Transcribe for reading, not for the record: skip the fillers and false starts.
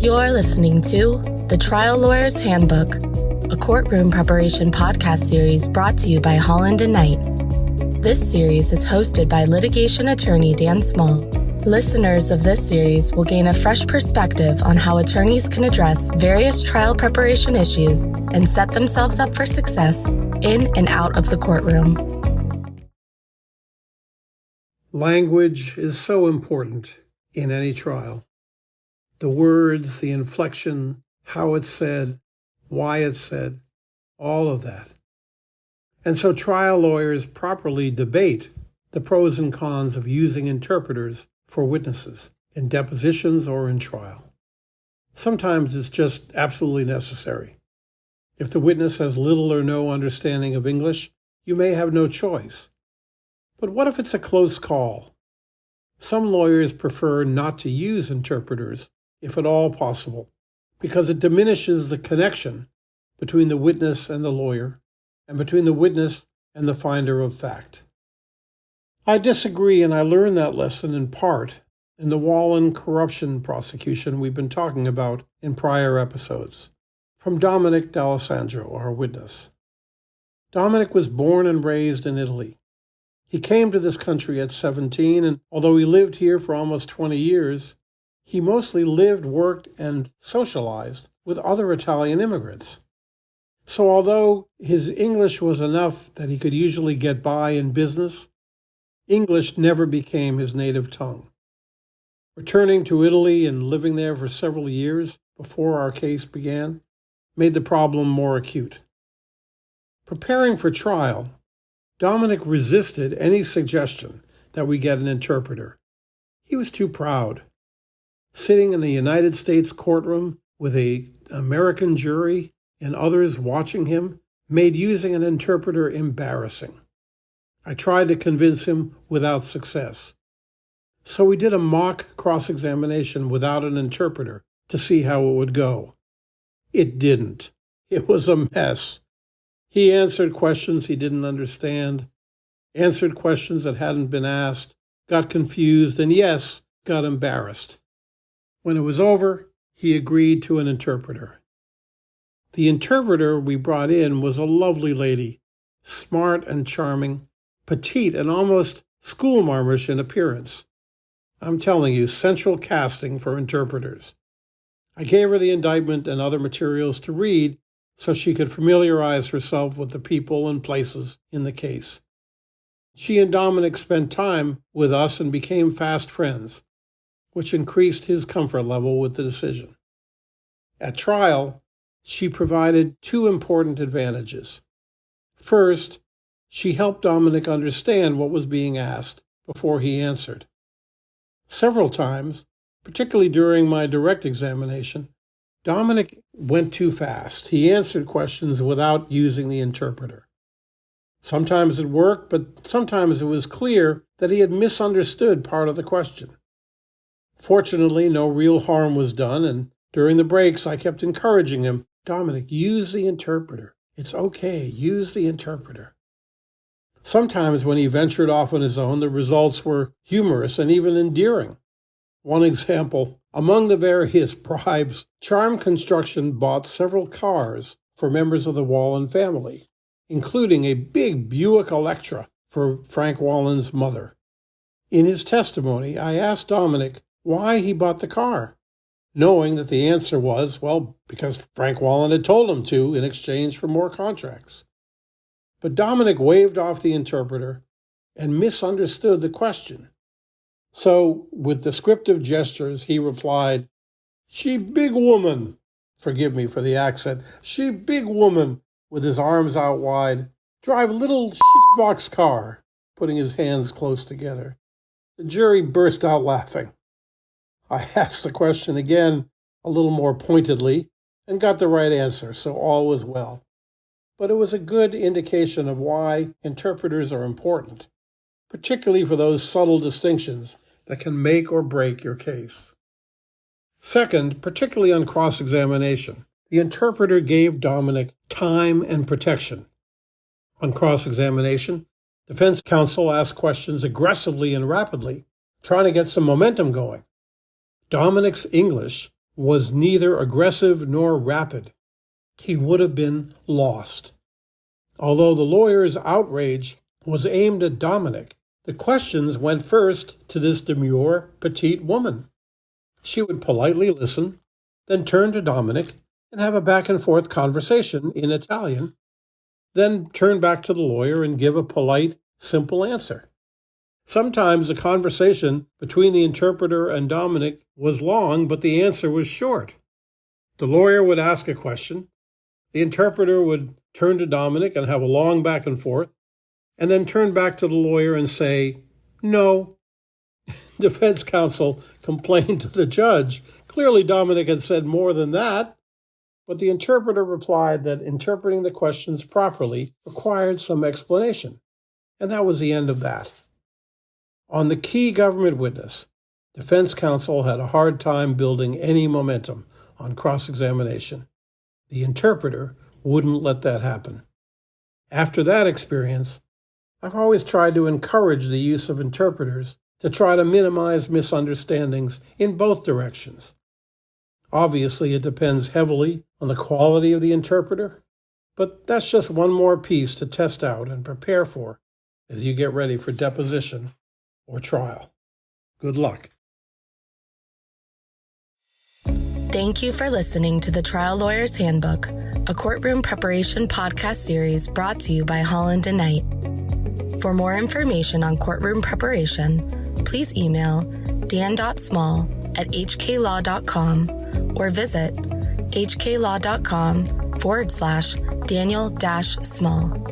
You're listening to The Trial Lawyer's Handbook, a courtroom preparation podcast series brought to you by Wallen and Knight. This series is hosted by litigation attorney Dan Small. Listeners of this series will gain a fresh perspective on how attorneys can address various trial preparation issues and set themselves up for success in and out of the courtroom. Language is so important in any trial. The words, the inflection, how it's said, why it's said, all of that. And so trial lawyers properly debate the pros and cons of using interpreters for witnesses in depositions or in trial. Sometimes it's just absolutely necessary. If the witness has little or no understanding of English, you may have no choice. But what if it's a close call? Some lawyers prefer not to use interpreters, if at all possible, because it diminishes the connection between the witness and the lawyer, and between the witness and the finder of fact. I disagree, and I learned that lesson in part in the Wallen corruption prosecution we've been talking about in prior episodes, from Dominic D'Alessandro, our witness. Dominic was born and raised in Italy. He came to this country at 17, and although he lived here for almost 20 years, he mostly lived, worked, and socialized with other Italian immigrants. So although his English was enough that he could usually get by in business, English never became his native tongue. Returning to Italy and living there for several years before our case began made the problem more acute. Preparing for trial, Dominic resisted any suggestion that we get an interpreter. He was too proud. Sitting in a United States courtroom with an American jury and others watching him made using an interpreter embarrassing. I tried to convince him without success. So we did a mock cross-examination without an interpreter to see how it would go. It didn't. It was a mess. He answered questions he didn't understand, answered questions that hadn't been asked, got confused, and yes, got embarrassed. When it was over, he agreed to an interpreter. The interpreter we brought in was a lovely lady, smart and charming, petite and almost schoolmarmish in appearance. I'm telling you, central casting for interpreters. I gave her the indictment and other materials to read so she could familiarize herself with the people and places in the case. She and Dominic spent time with us and became fast friends, which increased his comfort level with the decision. At trial, she provided two important advantages. First, she helped Dominic understand what was being asked before he answered. Several times, particularly during my direct examination, Dominic went too fast. He answered questions without using the interpreter. Sometimes it worked, but sometimes it was clear that he had misunderstood part of the question. Fortunately, no real harm was done, and during the breaks, I kept encouraging him, Dominic, use the interpreter. It's okay, use the interpreter. Sometimes when he ventured off on his own, the results were humorous and even endearing. One example, among the various bribes, Charm Construction bought several cars for members of the Wallen family, including a big Buick Electra for Frank Wallen's mother. In his testimony, I asked Dominic why he bought the car, knowing that the answer was, well, because Frank Wallen had told him to in exchange for more contracts. But Dominic waved off the interpreter and misunderstood the question. So, with descriptive gestures, he replied, "She big woman." Forgive me for the accent. "She big woman," with his arms out wide. "Drive little shitbox car," putting his hands close together. The jury burst out laughing. I asked the question again, a little more pointedly, and got the right answer, so all was well. But it was a good indication of why interpreters are important, particularly for those subtle distinctions that can make or break your case. Second, particularly on cross-examination, the interpreter gave Dominic time and protection. On cross-examination, defense counsel asked questions aggressively and rapidly, trying to get some momentum going. Dominic's English was neither aggressive nor rapid, he would have been lost. Although the lawyer's outrage was aimed at Dominic, the questions went first to this demure, petite woman. She would politely listen, then turn to Dominic and have a back-and-forth conversation in Italian, then turn back to the lawyer and give a polite, simple answer. Sometimes the conversation between the interpreter and Dominic was long, but the answer was short. The lawyer would ask a question, the interpreter would turn to Dominic and have a long back and forth, and then turn back to the lawyer and say, "No." Defense counsel complained to the judge. Clearly Dominic had said more than that, but the interpreter replied that interpreting the questions properly required some explanation, and that was the end of that. On the key government witness, defense counsel had a hard time building any momentum on cross-examination. The interpreter wouldn't let that happen. After that experience, I've always tried to encourage the use of interpreters to try to minimize misunderstandings in both directions. Obviously, it depends heavily on the quality of the interpreter, but that's just one more piece to test out and prepare for as you get ready for deposition or trial. Good luck. Thank you for listening to the Trial Lawyer's Handbook, a courtroom preparation podcast series brought to you by Holland & Knight. For more information on courtroom preparation, please email dan.small@hklaw.com or visit hklaw.com/Daniel-Small.